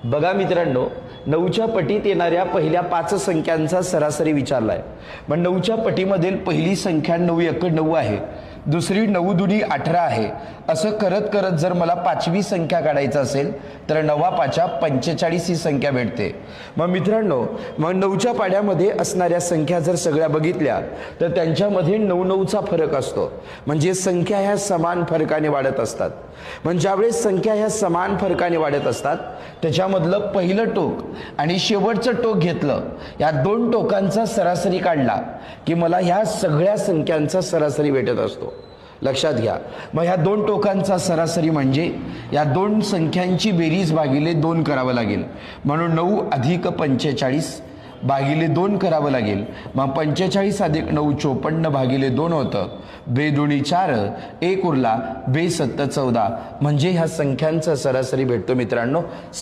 बघा मित्रांनो, 9च्या पटीत येणाऱ्या पहिल्या 5 संख्यांचा सरासरी विचारलाय। पण 9च्या पटीमधील पहिली संख्या 9 × 9 आहे, दुसरी 9 दुनी 18 आहे। असं करत करत जर मला 5वी संख्या काढायची असेल तर 9 5 45 ही संख्या भेटते। मग मित्रांनो, मग 9च्या पाड्यामध्ये असणाऱ्या संख्या जर सगळ्या बघितल्या तर त्यांच्यामध्ये 9 9चा फरक असतो। म्हणजे संख्या ह्या समान फरकाने वाढत असतात। म्हणजे ज्यावेळेस संख्या ह्या समान फरकाने वाढत असतात त्याच्यामधलं पहिलं टोक आणि शेवटचं टोक घेतलं, या दोन टोकांचा सरासरी काढला की मला ह्या सगळ्या संख्यांचा सरासरी भेटत असतो। लक्षात घ्या, मग ह्या दोन टोकांचा सरासरी म्हणजे या दोन संख्यांची बेरीज भागिले 2 करावं लागेल। म्हणून 9 + 45 भागिले 2 करावं लागेल। मग 45 + 9 54 भागिले 2 होतं। 2 दुनी 4, 1 उरला, 2 7 14, म्हणजे ह्या संख्यांचा सरासरी भेटतो मित्रांनो।